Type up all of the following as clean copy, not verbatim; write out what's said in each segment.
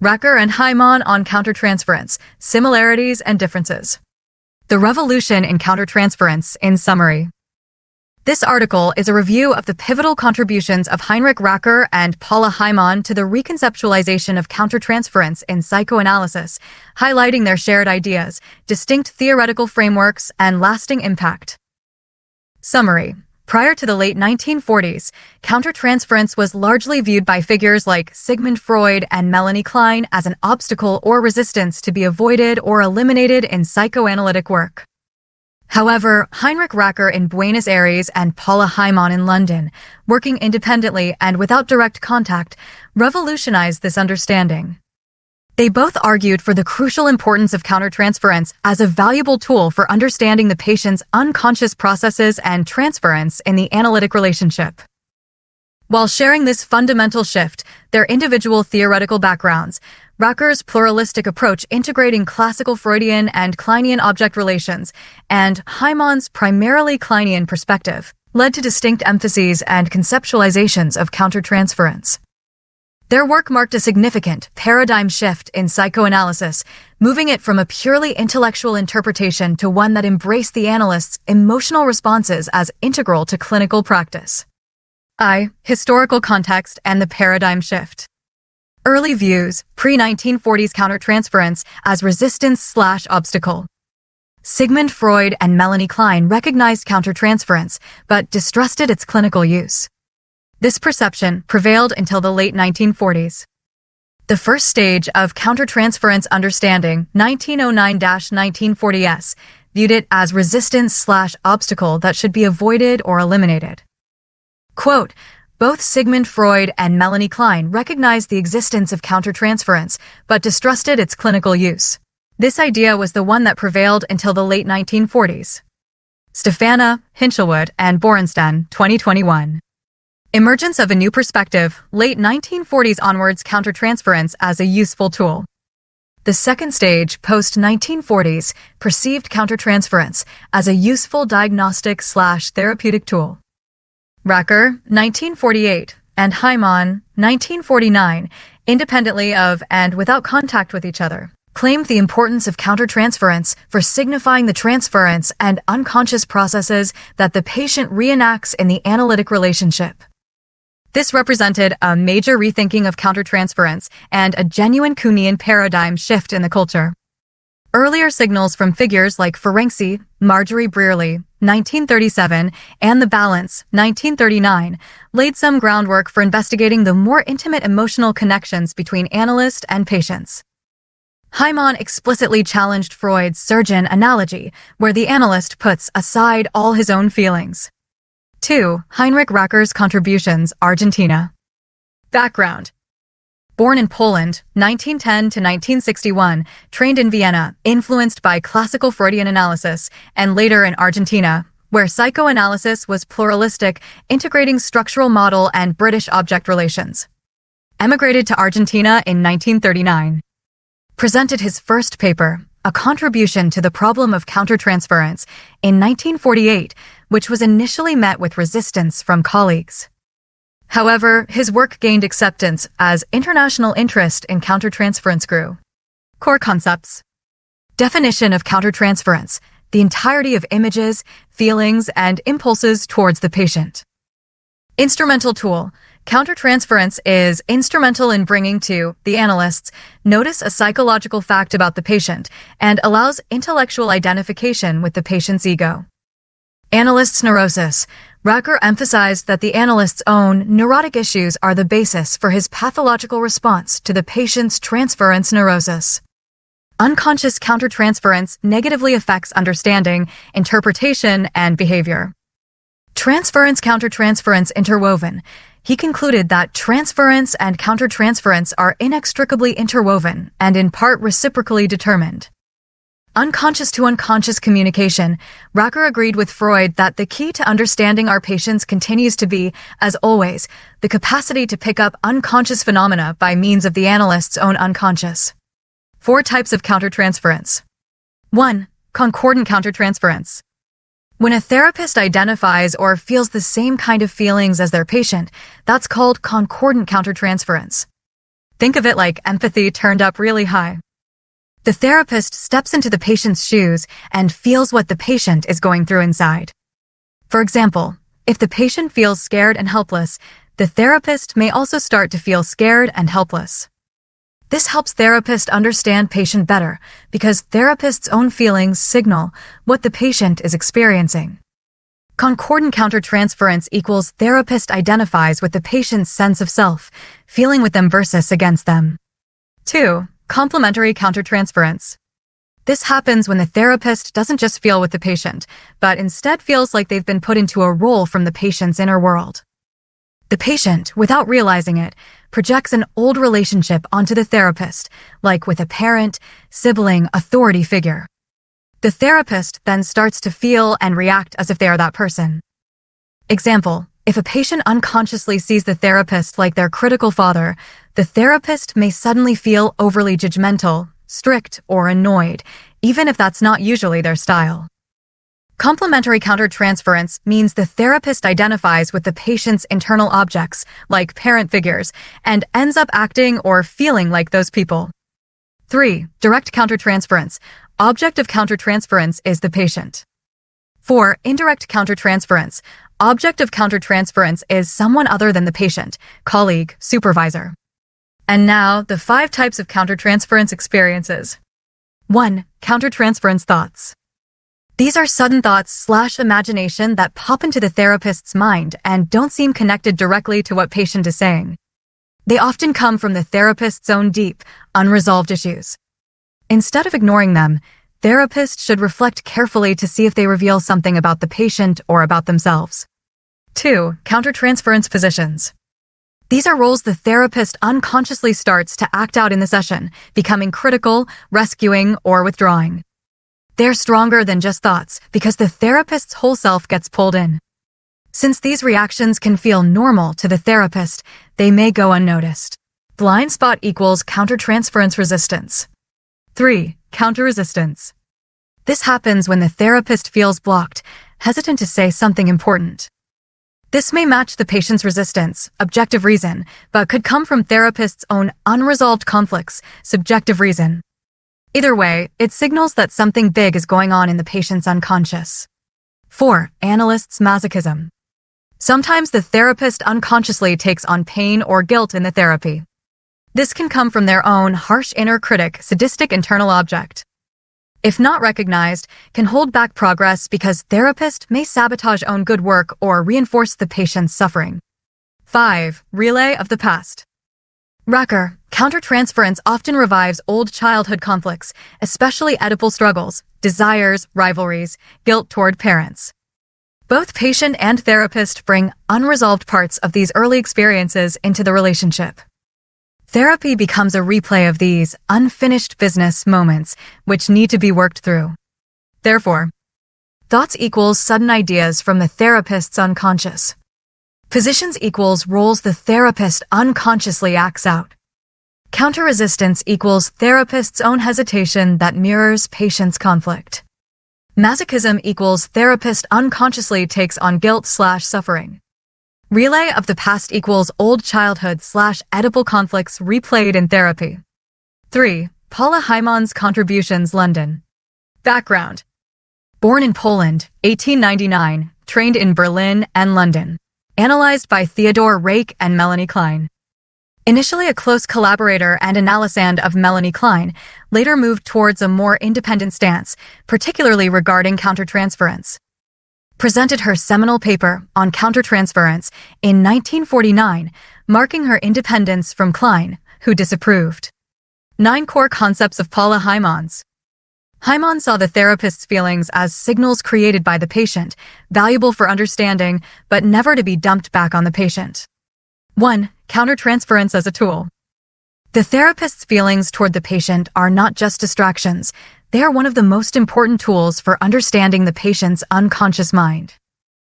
Racker and Heimann on countertransference, similarities and differences. The revolution in countertransference in summary. This article is a review of the pivotal contributions of Heinrich Racker and Paula Heimann to the reconceptualization of countertransference in psychoanalysis, highlighting their shared ideas, distinct theoretical frameworks, and lasting impact. Summary. Prior to the late 1940s, countertransference was largely viewed by figures like Sigmund Freud and Melanie Klein as an obstacle or resistance to be avoided or eliminated in psychoanalytic work. However, Heinrich Racker in Buenos Aires and Paula Heimann in London, working independently and without direct contact, revolutionized this understanding. They both argued for the crucial importance of countertransference as a valuable tool for understanding the patient's unconscious processes and transference in the analytic relationship. While sharing this fundamental shift, their individual theoretical backgrounds, Racker's pluralistic approach integrating classical Freudian and Kleinian object relations, and Heimann's primarily Kleinian perspective, led to distinct emphases and conceptualizations of countertransference. Their work marked a significant paradigm shift in psychoanalysis, moving it from a purely intellectual interpretation to one that embraced the analyst's emotional responses as integral to clinical practice. Historical context and the paradigm shift. Early views, pre-1940s countertransference as resistance/obstacle. Sigmund Freud and Melanie Klein recognized countertransference, but distrusted its clinical use. This perception prevailed until the late 1940s. The first stage of countertransference understanding, 1909-1940s, viewed it as resistance/obstacle that should be avoided or eliminated. Quote, both Sigmund Freud and Melanie Klein recognized the existence of countertransference, but distrusted its clinical use. This idea was the one that prevailed until the late 1940s. Stefana, Hinshelwood, and Borensztejn, 2021. Emergence of a new perspective, late 1940s onwards countertransference as a useful tool. The second stage, post-1940s, perceived countertransference as a useful diagnostic/therapeutic tool. Racker, 1948, and Heimann, 1949, independently of and without contact with each other, claimed the importance of countertransference for signifying the transference and unconscious processes that the patient reenacts in the analytic relationship. This represented a major rethinking of countertransference and a genuine Kuhnian paradigm shift in the culture. Earlier signals from figures like Ferenczi, Marjorie Brearley, 1937, and The Balance, 1939, laid some groundwork for investigating the more intimate emotional connections between analyst and patients. Heimann explicitly challenged Freud's surgeon analogy, where the analyst puts aside all his own feelings. 2. Heinrich Racker's contributions, Argentina. Background. Born in Poland, 1910 to 1961, trained in Vienna, influenced by classical Freudian analysis, and later in Argentina, where psychoanalysis was pluralistic, integrating structural model and British object relations. Emigrated to Argentina in 1939. Presented his first paper, A Contribution to the Problem of Countertransference, in 1948, which was initially met with resistance from colleagues. However, his work gained acceptance as international interest in countertransference grew. Core concepts. Definition of countertransference, the entirety of images, feelings, and impulses towards the patient. Instrumental tool. Countertransference is instrumental in bringing to the analysts notice a psychological fact about the patient and allows intellectual identification with the patient's ego. Analyst's neurosis. Racker emphasized that the analyst's own neurotic issues are the basis for his pathological response to the patient's transference neurosis. Unconscious countertransference negatively affects understanding, interpretation, and behavior. Transference-countertransference interwoven. He concluded that transference and countertransference are inextricably interwoven and in part reciprocally determined. Unconscious to unconscious communication. Racker agreed with Freud that the key to understanding our patients continues to be, as always, the capacity to pick up unconscious phenomena by means of the analyst's own unconscious. 4 types of countertransference. 1. Concordant countertransference. When a therapist identifies or feels the same kind of feelings as their patient, that's called concordant countertransference. Think of it like empathy turned up really high. The therapist steps into the patient's shoes and feels what the patient is going through inside. For example, if the patient feels scared and helpless, the therapist may also start to feel scared and helpless. This helps therapist understand patient better because therapist's own feelings signal what the patient is experiencing. Concordant countertransference equals therapist identifies with the patient's sense of self, feeling with them versus against them. 2. Complementary countertransference. This happens when the therapist doesn't just feel with the patient, but instead feels like they've been put into a role from the patient's inner world. The patient, without realizing it, projects an old relationship onto the therapist, like with a parent, sibling, authority figure. The therapist then starts to feel and react as if they are that person. Example, if a patient unconsciously sees the therapist like their critical father, the therapist may suddenly feel overly judgmental, strict, or annoyed, even if that's not usually their style. Complementary countertransference means the therapist identifies with the patient's internal objects, like parent figures, and ends up acting or feeling like those people. 3. Direct countertransference. Object of countertransference is the patient. 4. Indirect countertransference. Object of countertransference is someone other than the patient, colleague, supervisor. And now, the 5 types of countertransference experiences. 1. Countertransference thoughts. These are sudden thoughts/imagination that pop into the therapist's mind and don't seem connected directly to what patient is saying. They often come from the therapist's own deep, unresolved issues. Instead of ignoring them, therapists should reflect carefully to see if they reveal something about the patient or about themselves. 2. Countertransference positions. These are roles the therapist unconsciously starts to act out in the session, becoming critical, rescuing, or withdrawing. They're stronger than just thoughts because the therapist's whole self gets pulled in. Since these reactions can feel normal to the therapist, they may go unnoticed. Blind spot equals countertransference resistance. 3. Counter-resistance. This happens when the therapist feels blocked, hesitant to say something important. This may match the patient's resistance, objective reason, but could come from therapist's own unresolved conflicts, subjective reason. Either way, it signals that something big is going on in the patient's unconscious. 4. Analyst's masochism. Sometimes the therapist unconsciously takes on pain or guilt in the therapy. This can come from their own harsh inner critic, sadistic internal object. If not recognized, can hold back progress because therapist may sabotage own good work or reinforce the patient's suffering. 5. Relay of the past. Racker, countertransference often revives old childhood conflicts, especially Oedipal struggles, desires, rivalries, guilt toward parents. Both patient and therapist bring unresolved parts of these early experiences into the relationship. Therapy becomes a replay of these unfinished business moments which need to be worked through. Therefore, thoughts equals sudden ideas from the therapist's unconscious. Positions equals roles the therapist unconsciously acts out. Counter-resistance equals therapist's own hesitation that mirrors patient's conflict. Masochism equals therapist unconsciously takes on guilt/suffering. Relay of the past equals old childhood/Oedipal conflicts replayed in therapy. 3. Paula Heimann's contributions, London. Background. Born in Poland, 1899, trained in Berlin and London. Analyzed by Theodore Rake and Melanie Klein. Initially a close collaborator and analysand of Melanie Klein, later moved towards a more independent stance, particularly regarding countertransference. Presented her seminal paper on countertransference in 1949, marking her independence from Klein, who disapproved. 9 core concepts of Paula Heimann's. Heimann saw the therapist's feelings as signals created by the patient, valuable for understanding, but never to be dumped back on the patient. 1. Countertransference as a tool. The therapist's feelings toward the patient are not just distractions. They are one of the most important tools for understanding the patient's unconscious mind.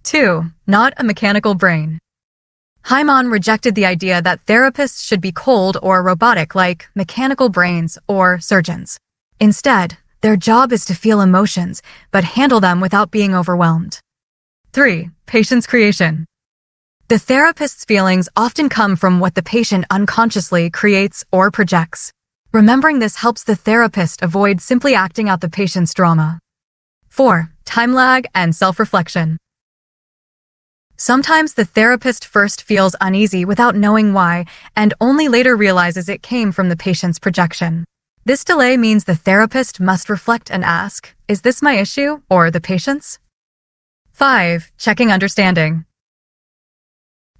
2. Not a mechanical brain. Heimann rejected the idea that therapists should be cold or robotic like mechanical brains or surgeons. Instead, their job is to feel emotions, but handle them without being overwhelmed. 3. Patient's creation. The therapist's feelings often come from what the patient unconsciously creates or projects. Remembering this helps the therapist avoid simply acting out the patient's drama. 4. Time lag and self-reflection. Sometimes the therapist first feels uneasy without knowing why and only later realizes it came from the patient's projection. This delay means the therapist must reflect and ask, is this my issue or the patient's? 5. Checking understanding.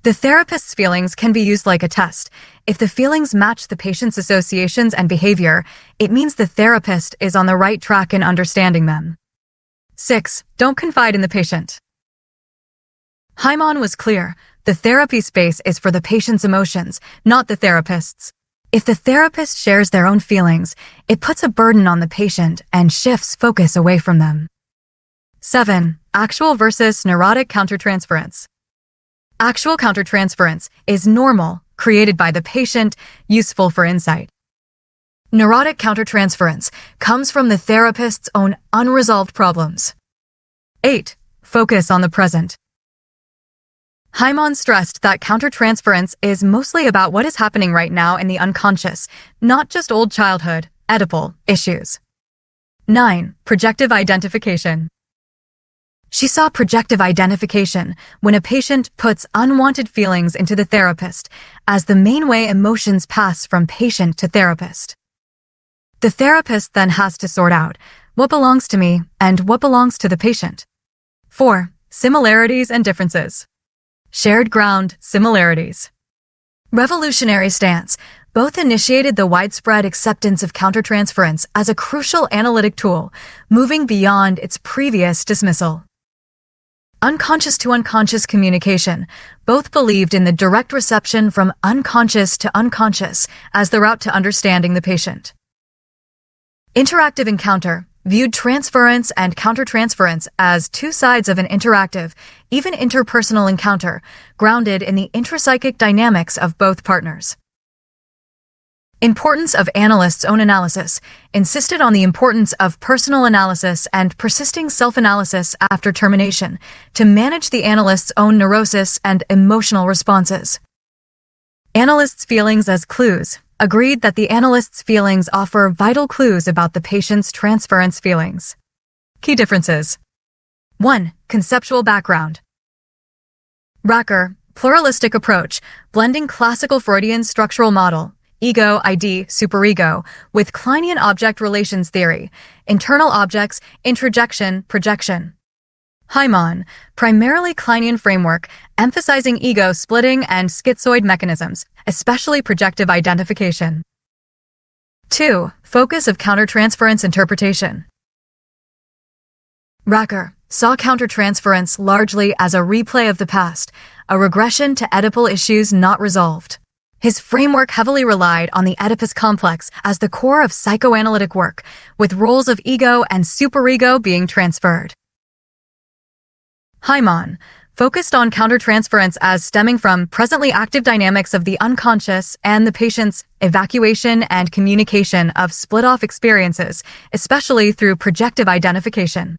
The therapist's feelings can be used like a test. If the feelings match the patient's associations and behavior, it means the therapist is on the right track in understanding them. 6. Don't confide in the patient. Heimann was clear. The therapy space is for the patient's emotions, not the therapist's. If the therapist shares their own feelings, it puts a burden on the patient and shifts focus away from them. 7. Actual versus neurotic countertransference. Actual countertransference is normal, created by the patient, useful for insight. Neurotic countertransference comes from the therapist's own unresolved problems. 8. Focus on the present. Heimann stressed that countertransference is mostly about what is happening right now in the unconscious, not just old childhood, Oedipal issues. 9. Projective identification. She saw projective identification when a patient puts unwanted feelings into the therapist as the main way emotions pass from patient to therapist. The therapist then has to sort out what belongs to me and what belongs to the patient. 4. Similarities and differences. Shared ground, similarities. Revolutionary stance. Both initiated the widespread acceptance of countertransference as a crucial analytic tool, moving beyond its previous dismissal. Unconscious to unconscious communication. Both believed in the direct reception from unconscious to unconscious as the route to understanding the patient. Interactive encounter. Viewed transference and countertransference as two sides of an interactive, even interpersonal encounter, grounded in the intrapsychic dynamics of both partners. Importance of analyst's own analysis. Insisted on the importance of personal analysis and persisting self-analysis after termination to manage the analyst's own neurosis and emotional responses. Analyst's feelings as clues. Agreed that the analyst's feelings offer vital clues about the patient's transference feelings. Key differences. 1. Conceptual background. Racker, pluralistic approach, blending classical Freudian structural model, ego, ID, superego, with Kleinian object relations theory, internal objects, introjection, projection. Heimann, primarily Kleinian framework, emphasizing ego splitting and schizoid mechanisms, especially projective identification. 2. Focus of countertransference interpretation. Racker saw countertransference largely as a replay of the past, a regression to Oedipal issues not resolved. His framework heavily relied on the Oedipus complex as the core of psychoanalytic work, with roles of ego and superego being transferred. Heimann focused on countertransference as stemming from presently active dynamics of the unconscious and the patient's evacuation and communication of split-off experiences, especially through projective identification.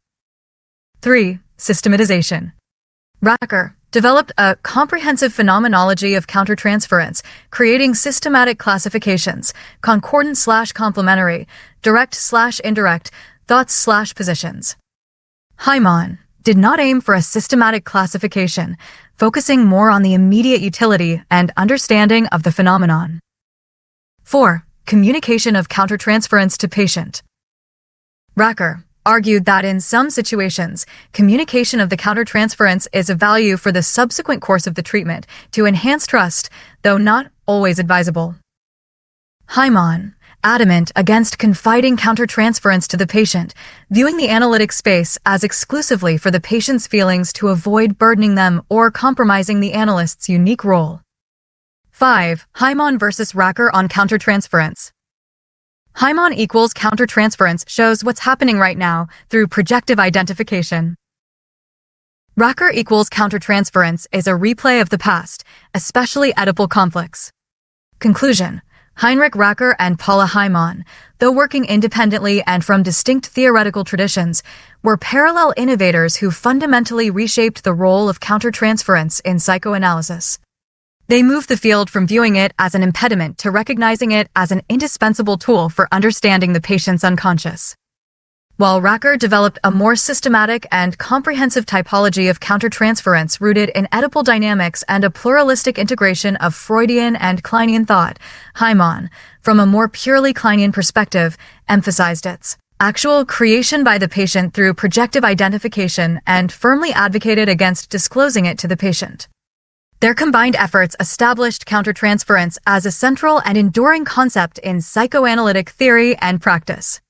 3. Systematization. Racker developed a comprehensive phenomenology of countertransference, creating systematic classifications, concordant/complementary, direct/indirect, thoughts/positions. Heimann did not aim for a systematic classification, focusing more on the immediate utility and understanding of the phenomenon. 4. Communication of countertransference to patient. Racker argued that in some situations, communication of the countertransference is of value for the subsequent course of the treatment to enhance trust, though not always advisable. Heimann, adamant against confiding countertransference to the patient, viewing the analytic space as exclusively for the patient's feelings to avoid burdening them or compromising the analyst's unique role. 5. Heimann versus Racker on countertransference. Heimann equals countertransference shows what's happening right now through projective identification. Racker equals countertransference is a replay of the past, especially Oedipal conflicts. Conclusion. Heinrich and Paula Heimann, though working independently and from distinct theoretical traditions, were parallel innovators who fundamentally reshaped the role of countertransference in psychoanalysis. They moved the field from viewing it as an impediment to recognizing it as an indispensable tool for understanding the patient's unconscious. While Racker developed a more systematic and comprehensive typology of countertransference rooted in Oedipal dynamics and a pluralistic integration of Freudian and Kleinian thought, Heimann, from a more purely Kleinian perspective, emphasized its actual creation by the patient through projective identification and firmly advocated against disclosing it to the patient. Their combined efforts established countertransference as a central and enduring concept in psychoanalytic theory and practice.